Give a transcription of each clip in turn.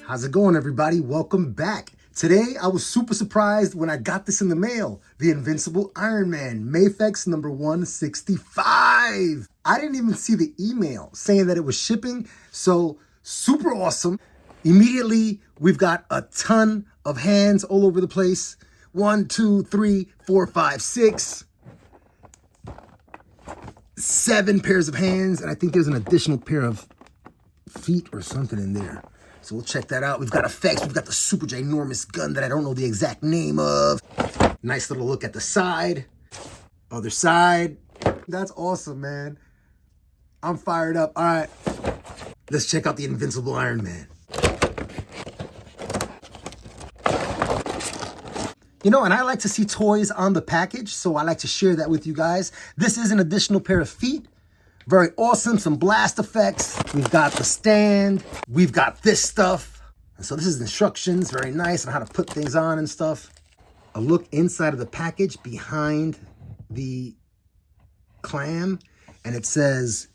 How's it going, everybody? Welcome back. Today, I was super surprised when I got this in the mail. The Invincible Iron Man, Mafex number 165. I didn't even see the email saying that it was shipping, so super awesome. Immediately, we've got a ton of hands all over the place. 1, 2, 3, 4, 5, 6. 7 pairs of hands, and I think there's an additional pair of feet or something in there. So we'll check that out. We've got effects. We've got the super ginormous gun that I don't know the exact name of. Nice little look at the side. Other side. That's awesome, man. I'm fired up. All right. Let's check out the Invincible Iron Man. You know, and I like to see toys on the package, so I like to share that with you guys. This is an additional pair of feet. Very awesome, some blast effects. We've got the stand. We've got this stuff. And so this is instructions, very nice on how to put things on and stuff. A look inside of the package behind the clam, and it says,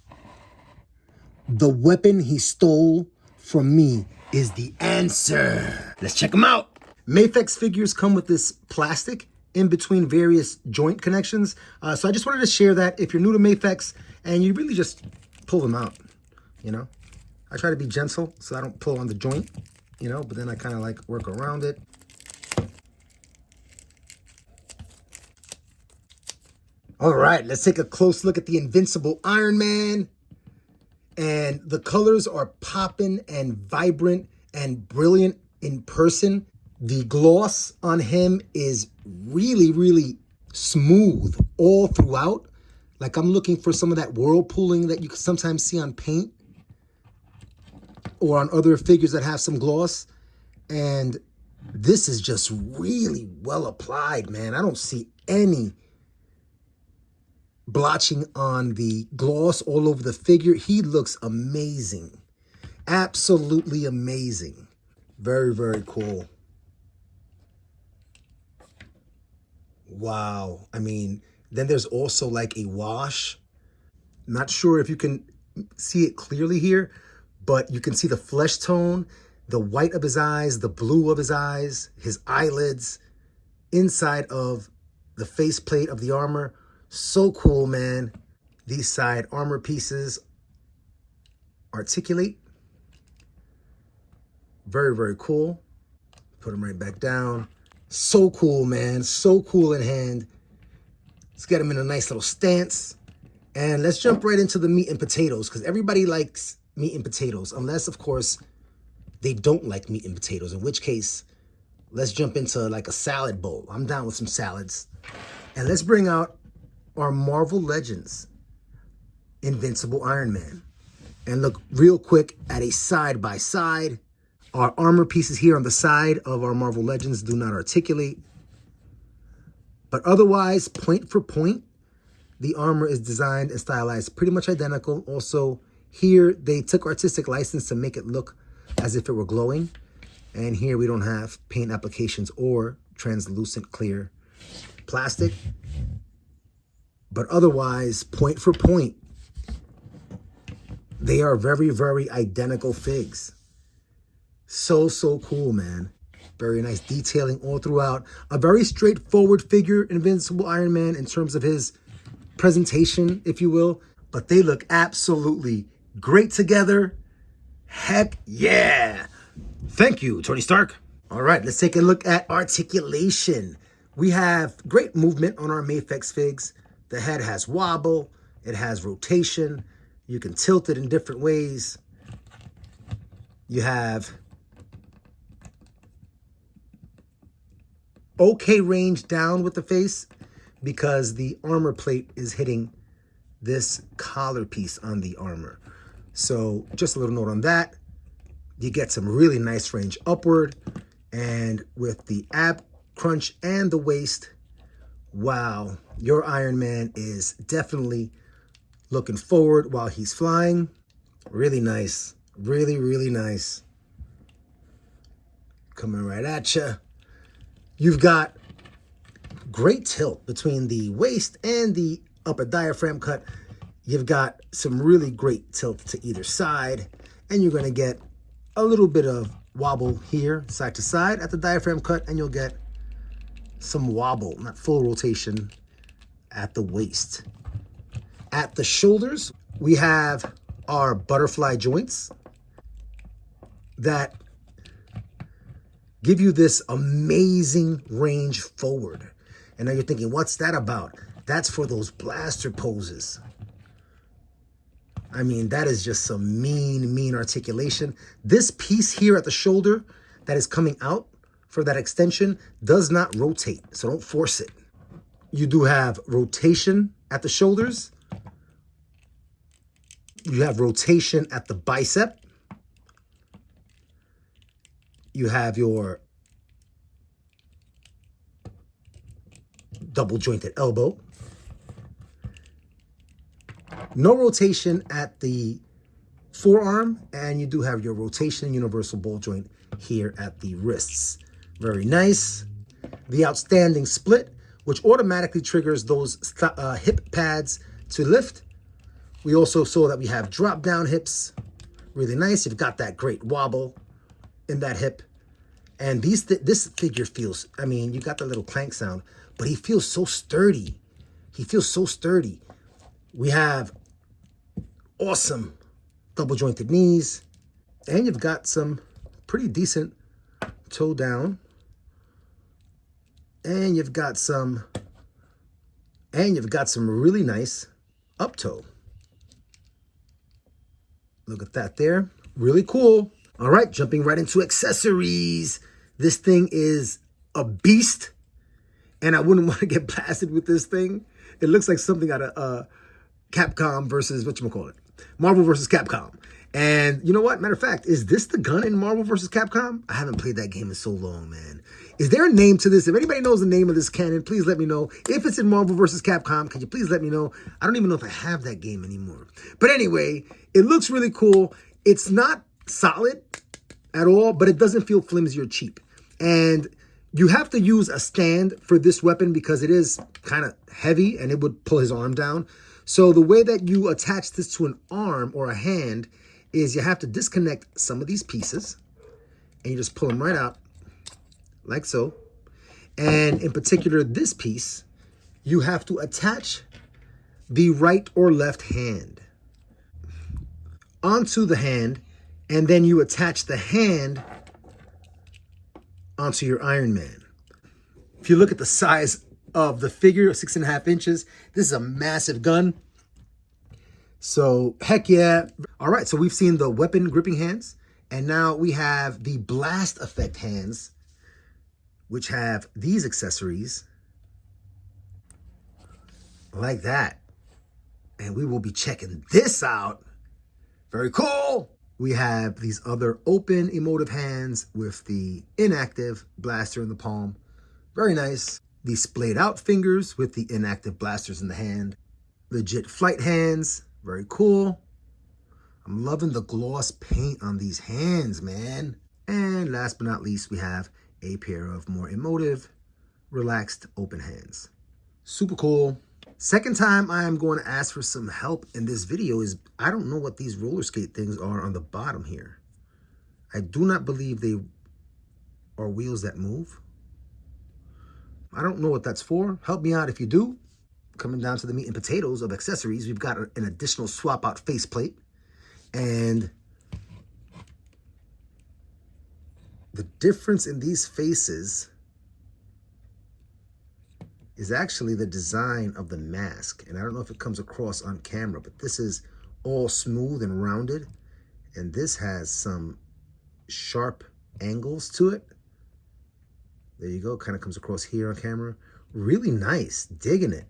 "The weapon he stole from me is the answer." Let's check them out. Mafex figures come with this plastic in between various joint connections. So I just wanted to share that if you're new to Mafex and you really just pull them out, you know. I try to be gentle so I don't pull on the joint, you know, but then I kind of like work around it. All right, let's take a close look at the Invincible Iron Man. And the colors are popping and vibrant and brilliant in person. The gloss on him is really, really smooth all throughout. Like I'm looking for some of that whirlpooling that you can sometimes see on paint or on other figures that have some gloss. And this is just really well applied, man. I don't see any blotching on the gloss all over the figure. He looks amazing. Absolutely amazing. Very, very cool. Wow. I mean, then there's also like a wash. Not sure if you can see it clearly here, but you can see the flesh tone, the white of his eyes, the blue of his eyes, his eyelids, inside of the faceplate of the armor. So cool, man. These side armor pieces articulate. Very, very cool. Put them right back down. So cool, man. So cool in hand. Let's get him in a nice little stance. And let's jump right into the meat and potatoes, because everybody likes meat and potatoes, unless, of course, they don't like meat and potatoes, in which case, let's jump into like a salad bowl. I'm down with some salads. And let's bring out our Marvel Legends Invincible Iron Man. And look real quick at a side-by-side. Our armor pieces here on the side of our Marvel Legends do not articulate. But otherwise, point for point, the armor is designed and stylized pretty much identical. Also, here they took artistic license to make it look as if it were glowing. And here we don't have paint applications or translucent clear plastic. But otherwise, point for point, they are very, very identical figs. So, so cool, man. Very nice detailing all throughout. A very straightforward figure, Invincible Iron Man, in terms of his presentation, if you will. But they look absolutely great together. Heck yeah. Thank you, Tony Stark. All right, let's take a look at articulation. We have great movement on our Mafex figs. The head has wobble. It has rotation. You can tilt it in different ways. You have okay range down with the face because the armor plate is hitting this collar piece on the armor. So just a little note on that. You get some really nice range upward, and with the ab crunch and the waist, wow, your Iron Man is definitely looking forward while he's flying. Really nice. Really, really nice. Coming right at you. You've got great tilt between the waist and the upper diaphragm cut. You've got some really great tilt to either side, and you're going to get a little bit of wobble here, side to side at the diaphragm cut, and you'll get some wobble, not full rotation, at the waist. At the shoulders, we have our butterfly joints that give you this amazing range forward. And now you're thinking, what's that about? That's for those blaster poses. I mean, that is just some mean articulation. This piece here at the shoulder that is coming out for that extension does not rotate, so don't force it. You do have rotation at the shoulders. You have rotation at the bicep. You have your double jointed elbow. No rotation at the forearm, and you do have your rotation universal ball joint here at the wrists. Very nice. The outstanding split, which automatically triggers those hip pads to lift. We also saw that we have drop down hips. Really nice. You've got that great wobble in that hip. And this figure feels, I mean, you got the little clank sound, but he feels so sturdy. He feels so sturdy. We have awesome double jointed knees, and you've got some pretty decent toe down, and you've got some really nice up toe. Look at that there. Really cool. All right, jumping right into accessories. This thing is a beast, and I wouldn't want to get blasted with this thing. It looks like something out of Capcom versus, whatchamacallit, Marvel versus Capcom. And you know what? Matter of fact, is this the gun in Marvel versus Capcom? I haven't played that game in so long, man. Is there a name to this? If anybody knows the name of this cannon, please let me know. If it's in Marvel versus Capcom, can you please let me know? I don't even know if I have that game anymore. But anyway, it looks really cool. It's not solid at all, but it doesn't feel flimsy or cheap. And you have to use a stand for this weapon because it is kind of heavy and it would pull his arm down. So the way that you attach this to an arm or a hand is you have to disconnect some of these pieces and you just pull them right out like so. And in particular, this piece, you have to attach the right or left hand onto the hand, and then you attach the hand onto your Iron Man. If you look at the size of the figure, 6.5 inches, this is a massive gun. So heck yeah. All right, so we've seen the weapon gripping hands, and now we have the blast effect hands, which have these accessories like that. And we will be checking this out. Very cool. We have these other open emotive hands with the inactive blaster in the palm. Very nice. The splayed out fingers with the inactive blasters in the hand. Legit flight hands. Very cool. I'm loving the gloss paint on these hands, man. And last but not least, we have a pair of more emotive, relaxed, open hands. Super cool. Second time I am going to ask for some help in this video is, I don't know what these roller skate things are on the bottom here. I do not believe they are wheels that move. I don't know what that's for. Help me out if you do. Coming down to the meat and potatoes of accessories, we've got an additional swap out faceplate. And the difference in these faces is actually the design of the mask. And I don't know if it comes across on camera, but this is all smooth and rounded. And this has some sharp angles to it. There you go, kind of comes across here on camera. Really nice, digging it.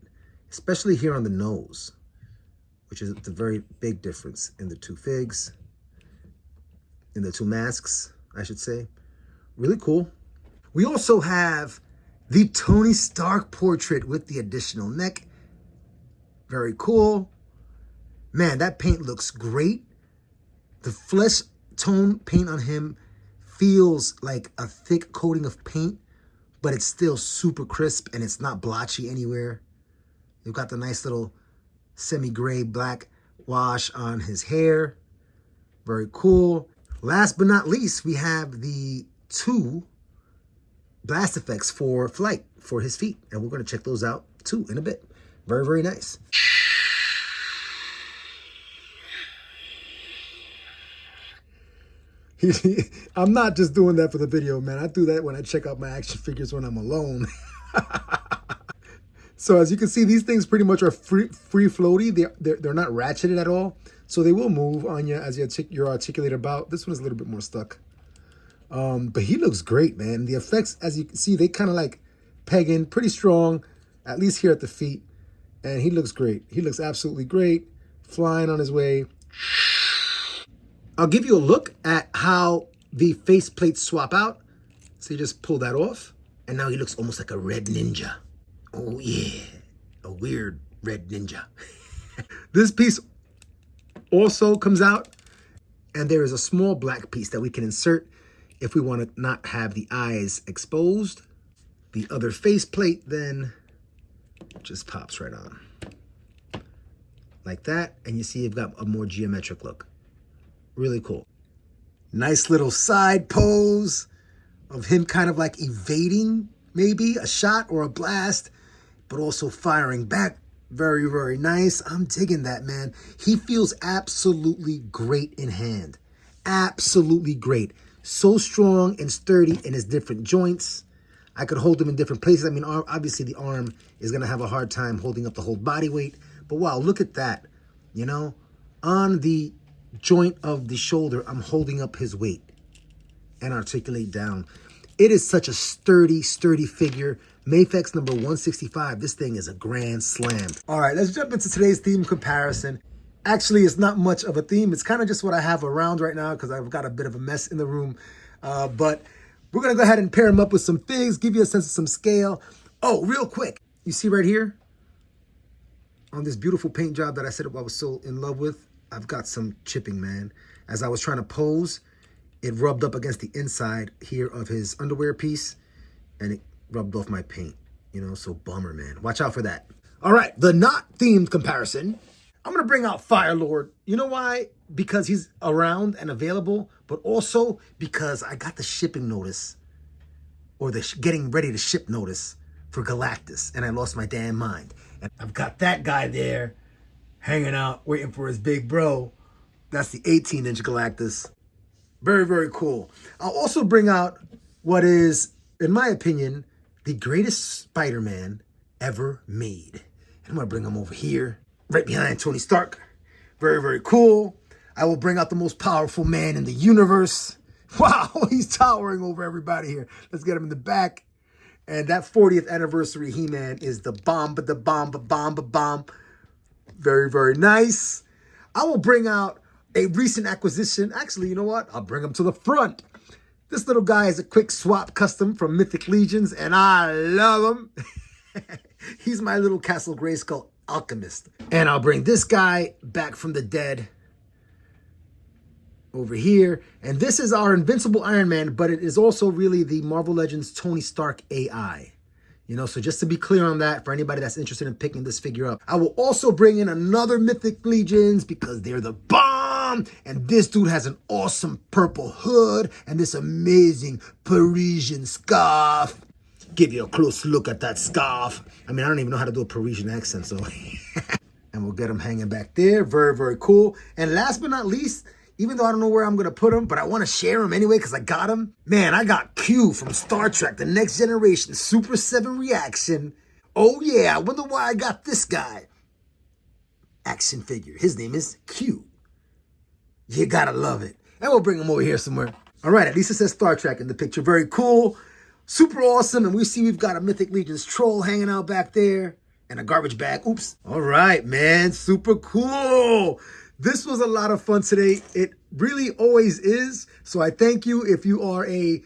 Especially here on the nose, which is the very big difference in the two figs, in the two masks, I should say. Really cool. We also have the Tony Stark portrait with the additional neck. Very cool. Man, that paint looks great. The flesh tone paint on him feels like a thick coating of paint, but it's still super crisp and it's not blotchy anywhere. You've got the nice little semi-gray black wash on his hair. Very cool. Last but not least, we have the 2 blast effects for flight for his feet. And we're going to check those out too in a bit. Very, very nice. I'm not just doing that for the video, man. I do that when I check out my action figures when I'm alone. So as you can see, these things pretty much are free floaty. They're not ratcheted at all. So they will move on you as you're articulated about. This one is a little bit more stuck. But he looks great, man. The effects, as you can see, they kind of like peg in pretty strong, at least here at the feet. And he looks great. He looks absolutely great. Flying on his way. I'll give you a look at how the faceplates swap out. So you just pull that off. And now he looks almost like a red ninja. Oh yeah, a weird red ninja. This piece also comes out, and there is a small black piece that we can insert if we want to not have the eyes exposed. The other faceplate then just pops right on. Like that, and you see you've got a more geometric look. Really cool. Nice little side pose of him kind of like evading maybe a shot or a blast, but also firing back. Very, very nice. I'm digging that, man. He feels absolutely great in hand. Absolutely great. So strong and sturdy in his different joints. I could hold him in different places. I mean, obviously the arm is going to have a hard time holding up the whole body weight. But wow, look at that. You know, on the joint of the shoulder, I'm holding up his weight and articulate down. It is such a sturdy, sturdy figure. Mafex number 165. This thing is a grand slam. All right, let's jump into today's theme comparison. Actually, it's not much of a theme. It's kind of just what I have around right now because I've got a bit of a mess in the room. But we're going to go ahead and pair them up with some figs, give you a sense of some scale. Oh, real quick. You see right here on this beautiful paint job that I said I was so in love with, I've got some chipping, man. As I was trying to pose, it rubbed up against the inside here of his underwear piece, and it rubbed off my paint, you know, so bummer, man. Watch out for that. All right, the not themed comparison. I'm going to bring out Fire Lord. You know why? Because he's around and available, but also because I got the shipping notice, or the getting ready to ship notice for Galactus, and I lost my damn mind. And I've got that guy there hanging out, waiting for his big bro. That's the 18-inch Galactus. Very, very cool. I'll also bring out what is, in my opinion, the greatest Spider-Man ever made. I'm going to bring him over here, right behind Tony Stark. Very, very cool. I will bring out the most powerful man in the universe. Wow, he's towering over everybody here. Let's get him in the back. And that 40th anniversary He-Man is the bomb. Very, very nice. I will bring out a recent acquisition. Actually, you know what? I'll bring him to the front. This little guy is a quick swap custom from Mythic Legions, and I love him. He's my little Castle Grayskull alchemist. And I'll bring this guy back from the dead over here. And this is our Invincible Iron Man, but it is also really the Marvel Legends Tony Stark AI. You know, so just to be clear on that, for anybody that's interested in picking this figure up, I will also bring in another Mythic Legions because they're the bomb. And this dude has an awesome purple hood and this amazing Parisian scarf. Give you a close look at that scarf. I mean, I don't even know how to do a Parisian accent, so. And we'll get him hanging back there. Very, very cool. And last but not least, even though I don't know where I'm going to put him, but I want to share him anyway because I got him. Man, I got Q from Star Trek, The Next Generation, Super 7 Reaction. Oh, yeah, I wonder why I got this guy. Action figure. His name is Q. You got to love it. And we'll bring him over here somewhere. All right, at least it says Star Trek in the picture. Very cool. Super awesome. And we see we've got a Mythic Legions troll hanging out back there. And a garbage bag. Oops. All right, man. Super cool. This was a lot of fun today. It really always is. So I thank you if you are a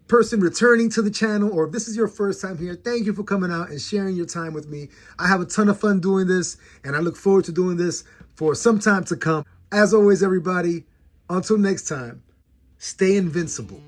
person returning to the channel or if this is your first time here. Thank you for coming out and sharing your time with me. I have a ton of fun doing this and I look forward to doing this for some time to come. As always, everybody, until next time, stay invincible.